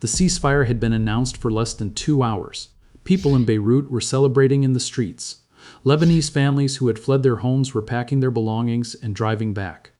The ceasefire had been announced for less than 2 hours. People in Beirut were celebrating in the streets. Lebanese families who had fled their homes were packing their belongings and driving back.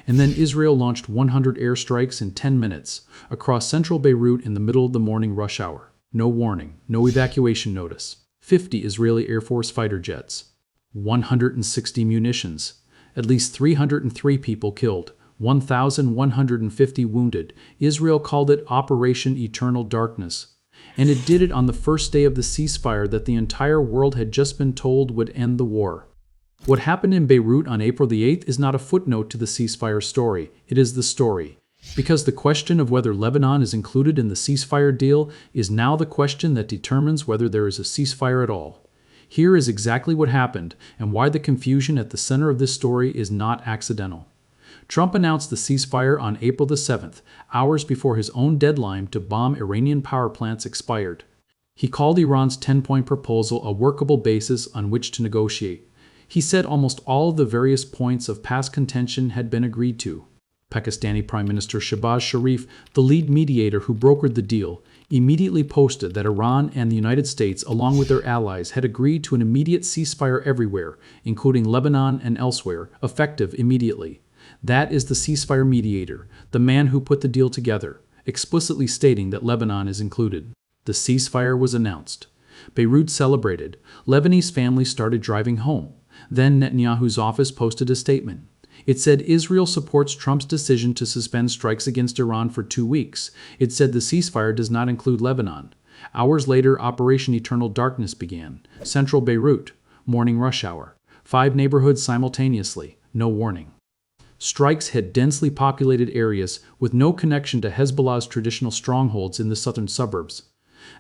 And then Israel launched 100 airstrikes in 10 minutes across central Beirut in the middle of the morning rush hour. No warning, no evacuation notice. 50 Israeli Air Force fighter jets. 160 munitions. At least 303 people killed. 1,150 wounded. Israel called it Operation Eternal Darkness. And it did it on the first day of the ceasefire that the entire world had just been told would end the war. What happened in Beirut on April the 8th is not a footnote to the ceasefire story. It is the story. Because the question of whether Lebanon is included in the ceasefire deal is now the question that determines whether there is a ceasefire at all. Here is exactly what happened and why the confusion at the center of this story is not accidental. Trump announced the ceasefire on April the 7th, hours before his own deadline to bomb Iranian power plants expired. He called Iran's 10-point proposal a workable basis on which to negotiate. He said almost all of the various points of past contention had been agreed to. Pakistani Prime Minister Shehbaz Sharif, the lead mediator who brokered the deal, immediately posted that Iran and the United States, along with their allies, had agreed to an immediate ceasefire everywhere, including Lebanon and elsewhere, effective immediately. That is the ceasefire mediator, the man who put the deal together, explicitly stating that Lebanon is included. The ceasefire was announced. Beirut celebrated. Lebanese families started driving home. Then Netanyahu's office posted a statement. It said Israel supports Trump's decision to suspend strikes against Iran for 2 weeks. It said the ceasefire does not include Lebanon. Hours later, Operation Eternal Darkness began. Central Beirut, morning rush hour. 5 neighborhoods simultaneously, no warning. Strikes hit densely populated areas with no connection to Hezbollah's traditional strongholds in the southern suburbs.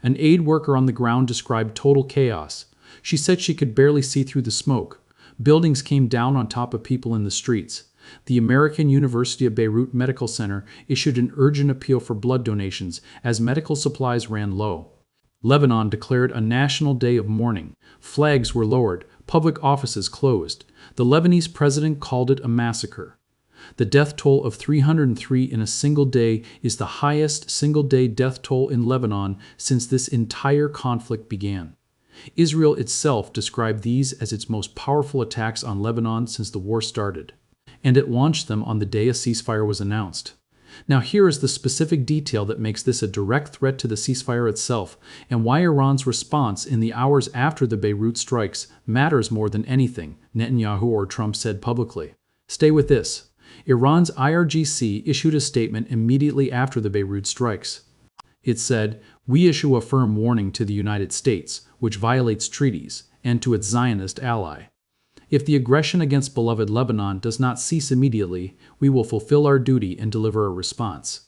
An aid worker on the ground described total chaos. She said she could barely see through the smoke. Buildings came down on top of people in the streets. The American University of Beirut Medical Center issued an urgent appeal for blood donations as medical supplies ran low. Lebanon declared a national day of mourning. Flags were lowered, public offices closed. The Lebanese president called it a massacre. The death toll of 303 in a single day is the highest single-day death toll in Lebanon since this entire conflict began. Israel itself described these as its most powerful attacks on Lebanon since the war started, and it launched them on the day a ceasefire was announced. Now here is the specific detail that makes this a direct threat to the ceasefire itself, and why Iran's response in the hours after the Beirut strikes matters more than anything, Netanyahu or Trump said publicly. Stay with this. Iran's IRGC issued a statement immediately after the Beirut strikes. It said, "We issue a firm warning to the United States, which violates treaties, and to its Zionist ally. If the aggression against beloved Lebanon does not cease immediately, we will fulfill our duty and deliver a response."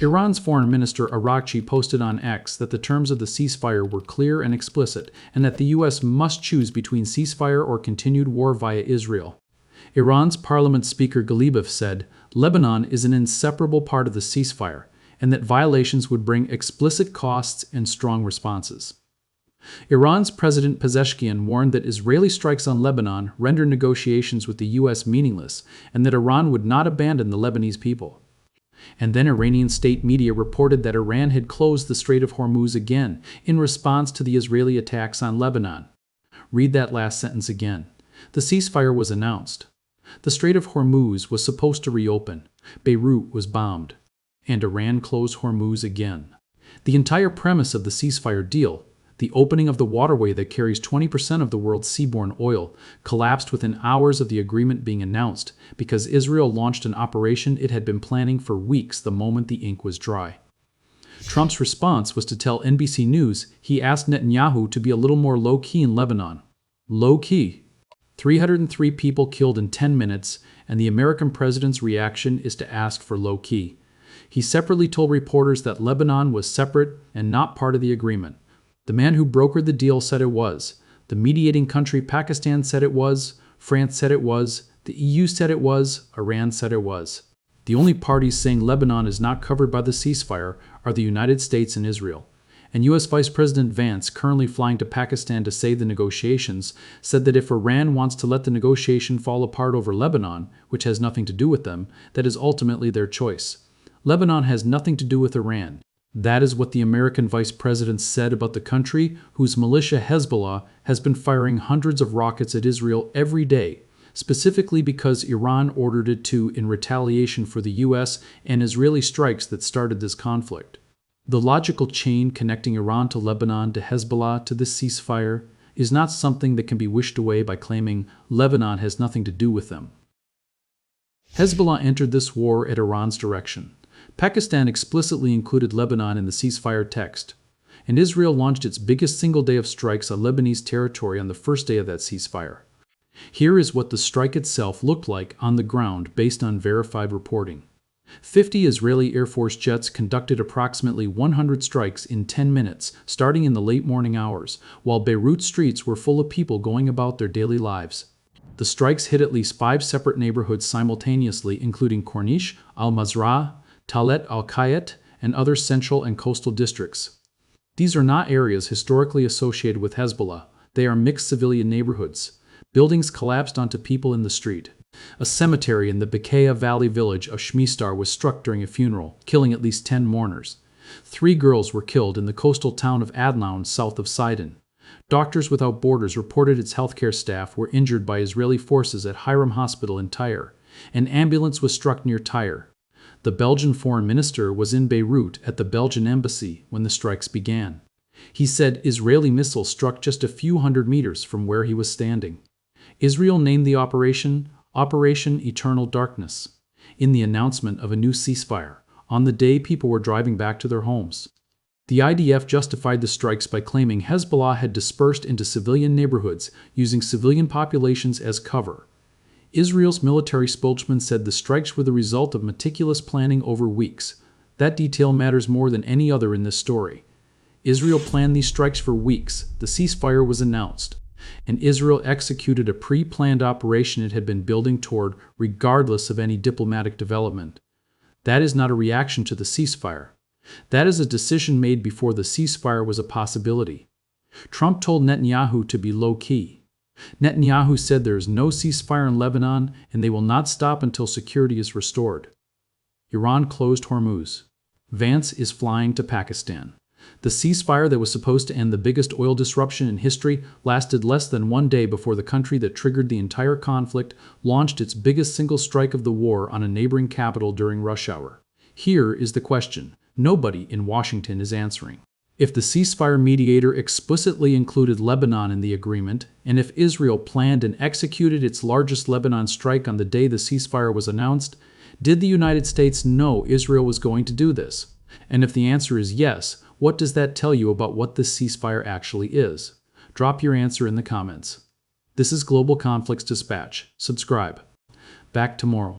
Iran's Foreign Minister Araghchi posted on X that the terms of the ceasefire were clear and explicit, and that the U.S. must choose between ceasefire or continued war via Israel. Iran's Parliament Speaker Galibaf said, "Lebanon is an inseparable part of the ceasefire, and that violations would bring explicit costs and strong responses." Iran's President Pezeshkian warned that Israeli strikes on Lebanon render negotiations with the U.S. meaningless, and that Iran would not abandon the Lebanese people. And then Iranian state media reported that Iran had closed the Strait of Hormuz again in response to the Israeli attacks on Lebanon. Read that last sentence again. The ceasefire was announced. The Strait of Hormuz was supposed to reopen. Beirut was bombed. And Iran closed Hormuz again. The entire premise of the ceasefire deal, the opening of the waterway that carries 20% of the world's seaborne oil, collapsed within hours of the agreement being announced because Israel launched an operation it had been planning for weeks the moment the ink was dry. Trump's response was to tell NBC News he asked Netanyahu to be a little more low-key in Lebanon. Low-key. 303 people killed in 10 minutes, and the American president's reaction is to ask for low-key. He separately told reporters that Lebanon was separate and not part of the agreement. The man who brokered the deal said it was. The mediating country Pakistan said it was. France said it was. The EU said it was. Iran said it was. The only parties saying Lebanon is not covered by the ceasefire are the United States and Israel. And U.S. Vice President Vance, currently flying to Pakistan to save the negotiations, said that if Iran wants to let the negotiation fall apart over Lebanon, which has nothing to do with them, that is ultimately their choice. Lebanon has nothing to do with Iran. That is what the American vice president said about the country whose militia Hezbollah has been firing hundreds of rockets at Israel every day, specifically because Iran ordered it to in retaliation for the U.S. and Israeli strikes that started this conflict. The logical chain connecting Iran to Lebanon to Hezbollah to this ceasefire is not something that can be wished away by claiming Lebanon has nothing to do with them. Hezbollah entered this war at Iran's direction. Pakistan explicitly included Lebanon in the ceasefire text, and Israel launched its biggest single day of strikes on Lebanese territory on the first day of that ceasefire. Here is what the strike itself looked like on the ground based on verified reporting. 50 Israeli Air Force jets conducted approximately 100 strikes in 10 minutes, starting in the late morning hours, while Beirut streets were full of people going about their daily lives. The strikes hit at least 5 separate neighborhoods simultaneously, including Corniche, Al-Mazrah, Talet al-Kayet, and other central and coastal districts. These are not areas historically associated with Hezbollah. They are mixed civilian neighborhoods. Buildings collapsed onto people in the street. A cemetery in the Bekaa Valley village of Shmistar was struck during a funeral, killing at least 10 mourners. 3 girls were killed in the coastal town of Adlon, south of Sidon. Doctors Without Borders reported its healthcare staff were injured by Israeli forces at Hiram Hospital in Tyre. An ambulance was struck near Tyre. The Belgian foreign minister was in Beirut at the Belgian embassy when the strikes began. He said Israeli missiles struck just a few hundred meters from where he was standing. Israel named the operation Operation Eternal Darkness in the announcement of a new ceasefire on the day people were driving back to their homes. The IDF justified the strikes by claiming Hezbollah had dispersed into civilian neighborhoods using civilian populations as cover. Israel's military spokesman said the strikes were the result of meticulous planning over weeks. That detail matters more than any other in this story. Israel planned these strikes for weeks. The ceasefire was announced, and Israel executed a pre-planned operation it had been building toward regardless of any diplomatic development. That is not a reaction to the ceasefire. That is a decision made before the ceasefire was a possibility. Trump told Netanyahu to be low-key. Netanyahu said there is no ceasefire in Lebanon and they will not stop until security is restored. Iran closed Hormuz. Vance is flying to Pakistan. The ceasefire that was supposed to end the biggest oil disruption in history lasted less than 1 day before the country that triggered the entire conflict launched its biggest single strike of the war on a neighboring capital during rush hour. Here is the question nobody in Washington is answering. If the ceasefire mediator explicitly included Lebanon in the agreement, and if Israel planned and executed its largest Lebanon strike on the day the ceasefire was announced, did the United States know Israel was going to do this? And if the answer is yes, what does that tell you about what this ceasefire actually is? Drop your answer in the comments. This is Global Conflicts Dispatch. Subscribe. Back tomorrow.